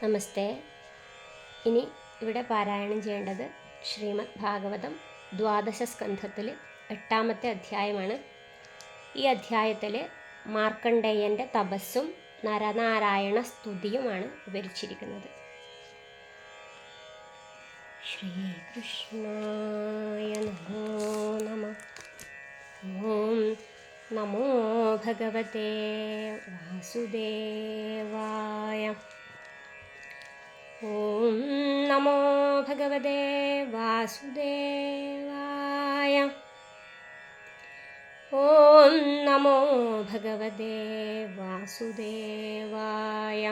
നമസ്തേ. ഇനി ഇവിടെ പാരായണം ചെയ്യേണ്ടത് ശ്രീമദ് ഭാഗവതം ദ്വാദശ സ്കന്ധത്തിൽ 8-ാമത്തെ അധ്യായമാണ്. ഈ അധ്യായത്തിൽ മാർക്കണ്ഡേയൻ്റെ തപസ്സും നരനാരായണ സ്തുതിയുമാണ് വിവരിച്ചിരിക്കുന്നത്. ശ്രീകൃഷ്ണായ നമോ നമഃ. ഓം നമോ ഭഗവതേ വാസുദേവായ. ഓം നമോ ഭഗവതേ വാസുദേവായ. ഓം നമോ ഭഗവതേ വാസുദേവായ.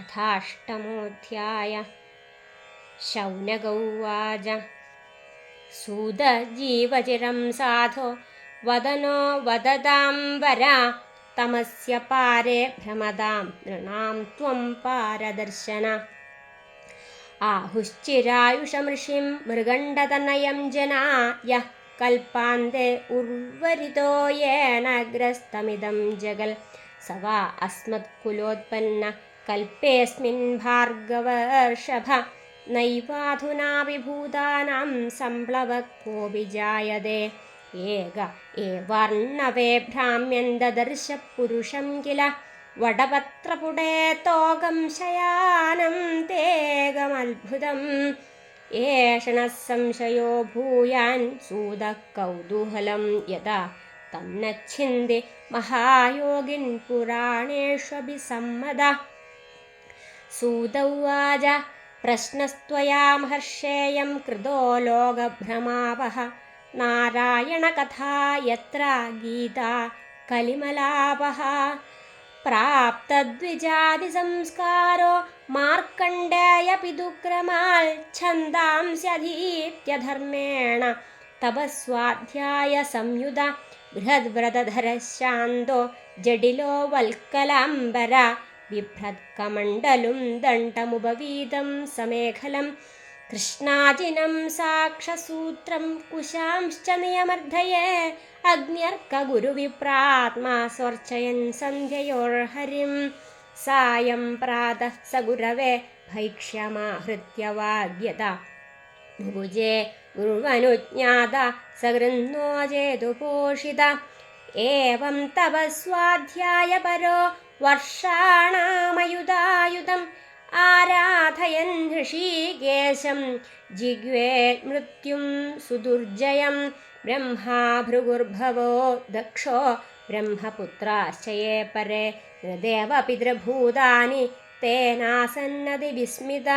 അഥാഷ്ടമോധ്യായ. ശൗനക ഉവാച. സൂത ജീവചിരം സാധോ വദനോ വദതാം വരാ തമസ്യ പാരേ ഭ്രമതാം നൃണാം ത്വം പാരദർശന. ആഹുശ്ചിരായുഷമൃഷിം മൃഗണ്ഡതനയം ജനാ യഃ കൽപ്പാന്തേ ഉർവരിതോ യേന ഗ്രസ്തമിദം ജഗൽ സ വാ അസ്മത്കുലോത്പന്ന കൽപ്പേസ്മിൻ ഭാർഗവർഷഭ. നൈവാധുനാ വിഭൂതാനാം സംപ്ലവ കോപി ജായതേ. ഏക ഏവാർണവേ ഭ്രാമ്യൻ ദദർശ പുരുഷം കില വടപത്രപുടേ തോകം ശയാനം തേകമത്ഭുതം. ഏഷണ സംശയോ ഭൂയാൻ സൂത കൗതൂഹലം യഥാ തം നച്ഛിന്തി മഹായോഗിൻ പുരാണേഷ്വഭിസമ്മത. സൂത ഉവാച. പ്രശ്നസ്ത്വയാ മഹർഷേയം കൃതോ ലോകഭ്രമാവഹ. നാരായണകഥാ യത്ര ഗീതാ കലിമലാപഃ. പ്രാപ്തദ്വിജാതിസംസ്കാരോ മാർക്കണ്ഡേയ പിതുക്രമാൽ ഛന്ദാംസ്യധീത്യധർമ്മേണ തപസ്വാധ്യായ സംയുത. ബൃഹദ്വ്രതധരഃ ശാന്തോ ജഡിലോ വൽക്കലാംബര. ബിഭ്രത്കമണ്ഡലും ദണ്ഡമുപവീതം സമേഖലം. കൃഷ്ണാജിനം സാക്ഷസൂത്രം കുശാംശ്ച നിയമർദ്ധയേ. അഗ്ന്യർക്കഗുരുവിപ്രാത്മാ സ്വർച്ചയൻ സന്ധ്യയോർഹരിം. സായം പ്രാതഃ സ ഗുരവേ ഭൈക്ഷ്യമാഹൃത്യ വാഗ്യത. ഭുജേ ഗുരുവനുജ്ഞാത സകൃന്നോ ചേതുപോഷിത. ഏവം തപസ്വാധ്യായ പരോ വർഷാണാമയുധായുധം ആരാധയൻ ഋഷീകേശം ജിഗ്വേ മൃത്യും സുദുർജയം. ബ്രഹ്മാ ഭൃഗുർഭവോ ദക്ഷോ ബ്രഹ്മപുത്രാശ്ചയേ പരേ. ദേവ പിതൃഭൂതാനി തേനാസന്നതി വിസ്മിത.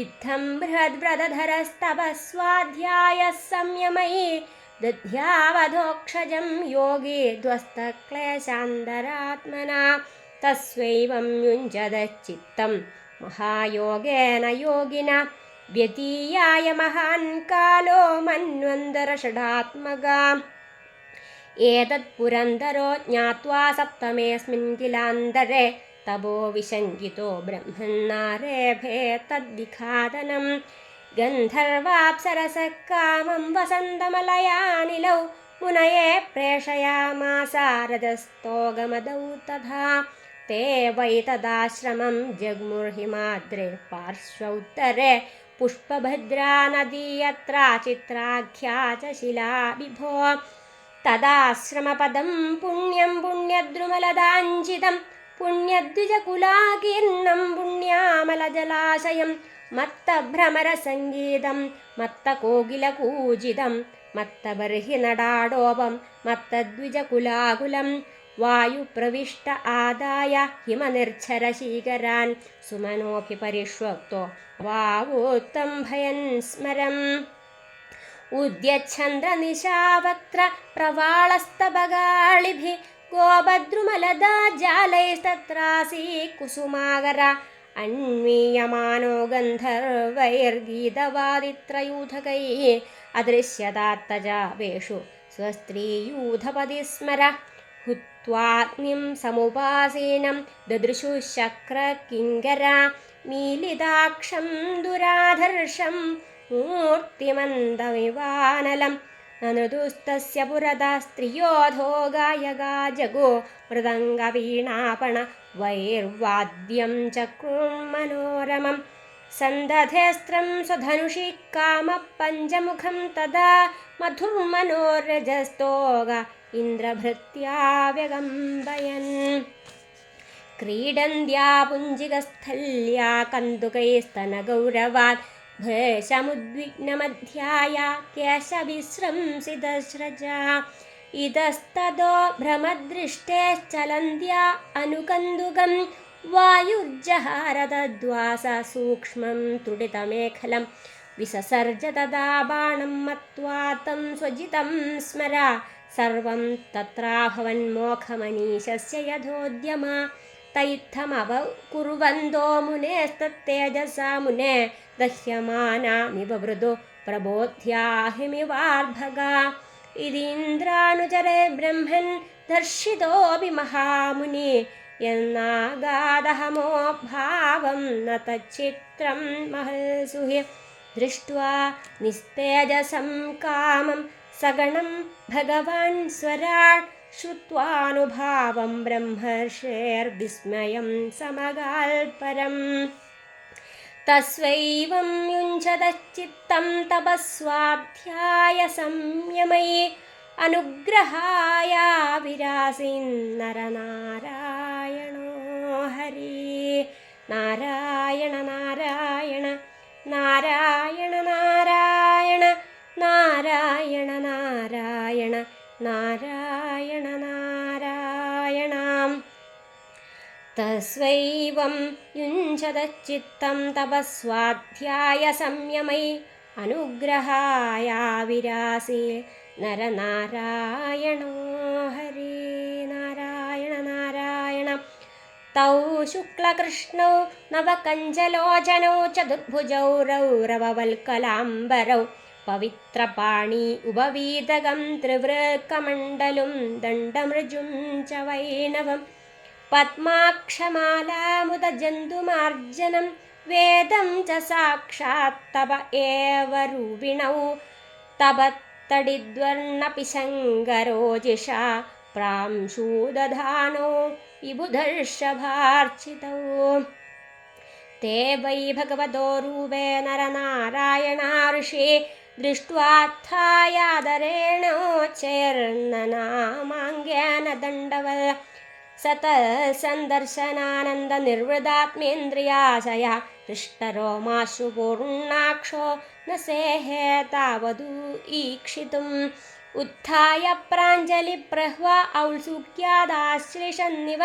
ഇത്തം ബൃഹദ്വ്രതധരസ്തപസ്വാധ്യായ സംയമൈ ദധ്യാവധോക്ഷജം യോഗി ധ്വസ്തക്ലേശാന്തരാത്മനാ. തസ്വൈവം യുഞ്ജതശ്ചിത്തം മഹായോഗേന യോഗിന. വ്യതീയായ മഹാൻ കാലോ മന്വന്തരഷഡാത്മക. ഏതത് പുരന്തരോ ജ്ഞാത്വാ സപ്തമേസ്മിൻ കിലാന്തരേ. തപോ വിശങ്കിതോ ബ്രഹ്മന്നാരേഭേ തദ്വിഘാതനം. ഗന്ധർവാപ്സരസഃ കാമം വസന്തമലയാനിലൗ മുനയേ പ്രേഷയാമാസ രജസ്തോഗമദൗ തഥാ. തേ വൈ തദാശ്രമം ജഗ്മുർഹിമാദ്രേ പാർശ്വോത്തരേ. പുഷ്പഭദ്രാ നദീ യത്ര ചിത്രാഖ്യാ ച ശിലാ വിഭോ. തദാശ്രമപദം പുണ്യം പുണ്യദ്രുമലദാഞ്ചിതം. പുണ്യദ്വിജകുലാകീർണം പുണ്യാമലജലാശയം. മത്തഭ്രമരസംഗീതം മത്തകോകിലകൂജിതം. മത്തബർഹിനടാടോപം മത്തദ്വിജകുലാകുലം. വായുപ്രവിഷ്ട ആദായ ഹിമനിർഝരശീകരാൻ. സുമനോഭിപരിഷ്വക്തോ വാവോത്തംഭയൻ സ്മരം. ഉദ്യച്ഛന്ദ്രനിശാവക്ത്ര പ്രവാളസ്തബകാളിഭിः. ഗോപദ്രുമലദാ ജാലൈസ്തത്രാസീ കുസുമാകര. അന്വീയമാനോ ഗന്ധർവൈർഗീതവാദിത്രയൂഥകൈः. അദൃശ്യതാത്തജാവേഷു സ്വസ്ത്രീയൂഥപതി സ്മര. ഹുത്വാഗ്നിം സമുപാസീനം ദദൃശു ശക്രകിങ്കരാ. മീലിതാക്ഷം ദുരാധർഷം മൂർത്തിമന്തമിവാനലം. നനുദുസ്തസ്യ പുരതഃ സ്ത്രിയോധോ ഗായകാ ജഗോ. മൃദംഗവീണാപണ वैर्वाद्यं चक्रुर्मनोरमं सन्दधेस्त्रं स्वधनुषि कामः पञ्चमुखं तदा मधुर्मनोरजस्तोग इन्द्रभृत्या व्यगम्बयन् क्रीडन्त्या पुञ्जिकस्थल्या कन्दुकैस्तनगौरवात् भृशमुद्विग्नमध्याया केशविस्रंसितस्रजा इतस्ततो भ्रमदृष्टेश्चलन्त्या अनुकन्दुकं वायुर्जहारतद्वास सूक्ष्मं तुडितमेखलं विससर्ज तदा बाणं मत्वा तं स्वजितं स्मरा सर्वं तत्राभवन्मोखमनीशस्य यथोद्यमा तैत्थमवकुर्वन्तो मुनेस्तत्तेजसा मुने दह्यमानामिव मृदु प्रबोध्याहिमिवार्भगा इदीन्द्रानुचरे ब्रह्मन् दर्शितोऽपि महामुनि यन्नागादहमो भावं न तच्चित्रं महर्षुः दृष्ट्वा निस्तेजसं कामं सगणं भगवान् स्वराट् श्रुत्वानुभावं ब्रह्मर्षेर्विस्मयं समगाल्परम् तस्वैवं युञ्जतश्चित्तं तपस्वाध्याय संयमये अनुग्रहाय विरासीन्नरनारायणो हरि नारायण नारायण नारायण नारायण नारायण नारायण नारायण नारायण तस्वैवं युञ्जतश्चित्तं तपस्वाध्याय संयमये अनुग्रहाय विरासी नरनारायणो हरि नारायण नारायण तौ शुक्लकृष्णौ नवकञ्जलोचनौ चतुर्भुजौ रौरववल्कलाम्बरौ पवित्रपाणि उपवीतकं त्रिवृकमण्डलं दण्डमृजुं च वैणवं पद्माक्षमालामुदजन्तुमार्जनं वेदं च साक्षात् तप एव रूपिणौ तपत्तडिद्वर्णपिशङ्करोजिषा प्रांशुदधानो विबुधर्षभार्चितौ ते वै भगवतो रूपे नरनारायणा ऋषि दृष्ट्वात्थायादरेणोच्चैर्ननामाङ्गेन दण्डवत् सतसन्दर्शनानन्दनिर्वृदात्मेन्द्रियाशया हृष्टरोमाश्रुपूर्णाक्षो न सेहे तावदु ईक्षितुम् उत्थाय प्राञ्जलिप्रह्वा औत्सुक्यादाश्लिषन्निव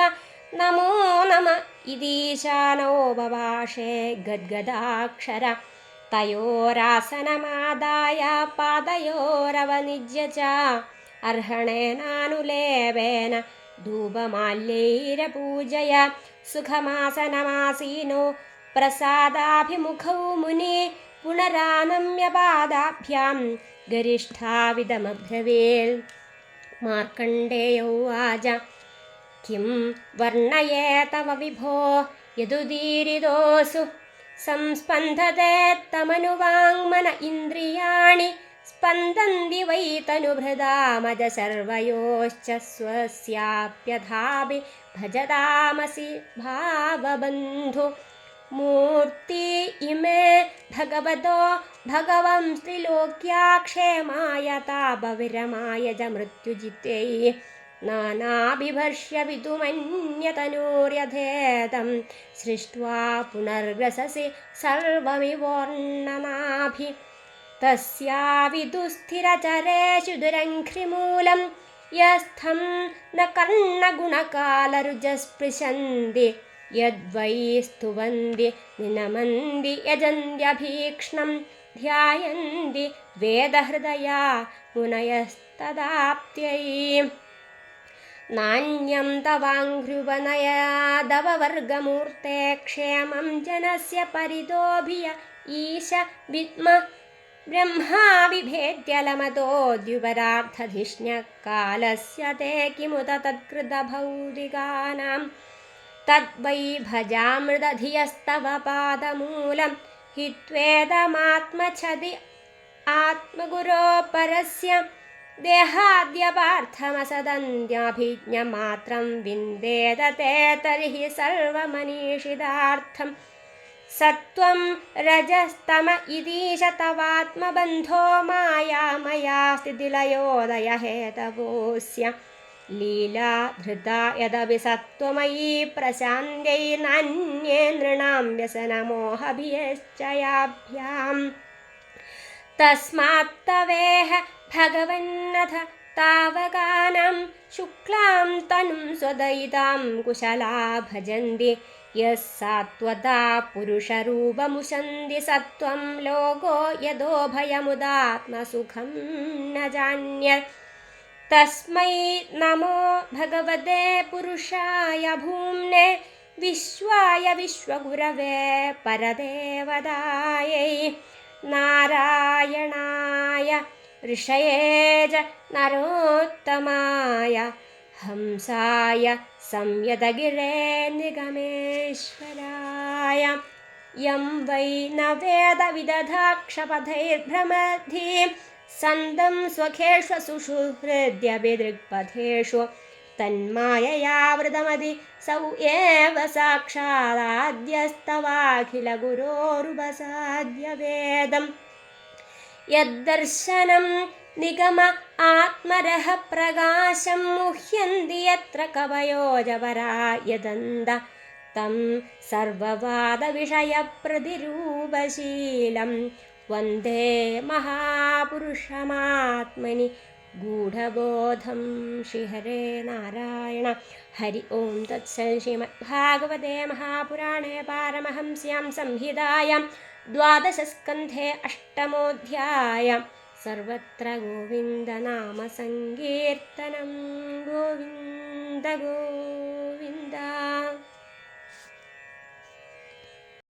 नमो नम इदीशानो बभाषे गद्गदाक्षर तयोरासनमादाय पादयोरवनिज्य च अर्हणेनानुलेपेन धूपमाल्यैरपूजय सुखमासनमासीनो प्रसादाभिमुखौ मुनि पुनरानम्य पादाभ्यां गरिष्ठाविदमब्रवीत् मार्कण्डेय उवाच किं वर्णये तव विभो यदुदीरितोऽसु संस्पन्दते तमनुवाङ्मन इन्द्रियाणि स्पन्दन्ति वै तनुभृदामज सर्वयोश्च स्वस्याप्यथापि भजतामसि भावबन्धु मूर्ति इमे भगवतो भगवंस्त्रिलोक्या क्षेमाय तापविरमाय च मृत्युजित्यै नानाभिभर्ष्य वितुमन्यतनूर्यथेदं सृष्ट्वा पुनर्ग्रससि सर्वमिवोर्णनाभि तस्या विदुस्थिरचरेषु दुरङ्घ्रिमूलं यस्थं न कर्णगुणकालरुजस्पृशन्ति यद्वै स्तुवन्ति निनमन्ति यजन्त्यभीक्ष्णं ध्यायन्ति वेदहृदया मुनयस्तदाप्त्यै नान्यं तवाङ्घ्रुवनयादववर्गमूर्ते क्षेमं जनस्य परितोऽभिय ईश विद्म ब्रह्मा बिभेद्यलमतोऽद्युपरार्थधिष्ण्यकालस्य ते किमुत तत्कृतभौतिकानां तद्वै भजामृतधियस्तव पादमूलं हि त्वेदमात्मच्छदि आत्मगुरो परस्य देहाद्यपार्थमसदन्याभिज्ञमात्रं विन्देत ते तर्हि सर्वमनीषितार्थम् सत्वं रजस्तम इतीश तवात्मबन्धो मायामया स्थितिलयोदयहेतवोऽस्य लीला धृता यदपि सत्त्वमयी प्रशान्त्यै नान्ये नृणां व्यसनमोहभियश्चयाभ्याम् तस्मात्तवेह भगवन्नथ तावकानां शुक्लां तनुं स्वदयितां कुशला भजन्ति यः सात्वता पुरुषरूपमुशन्ति सत्त्वं लोको यदोभयमुदात्मसुखं न जान्यत् तस्मै नमो भगवते पुरुषाय भूम्ने विश्वाय विश्वगुरवे परदेवतायै नारायणाय ऋषये च नरोत्तमाय हंसाय संयतगिरे निगमेश्वराय यं वै न वेदविदधाक्षपथैर्भ्रमद्धि सन्दं स्वखेष्वसुषु हृद्यभिदृक्पथेषु तन्माययावृतमधि सौ एव साक्षादाद्यस्तवाखिलगुरोरुपसाद्यवेदम् यद्दर्शनं निगम आत्मरः प्रकाशं मुह्यन्ति यत्र कवयो जवरा यदन्त तं सर्ववादविषयप्रतिरूपशीलं वन्दे महापुरुषमात्मनि गूढबोधं श्रीहरे नारायण हरि ओं तत्सत् श्रीमद्भागवते महापुराणे पारमहंस्यां संहितायां 12 स्कन्धे 8मोऽध्याय सर्वत्र गोविन्दनामसङ्कीर्तनं गोविन्द गोविन्द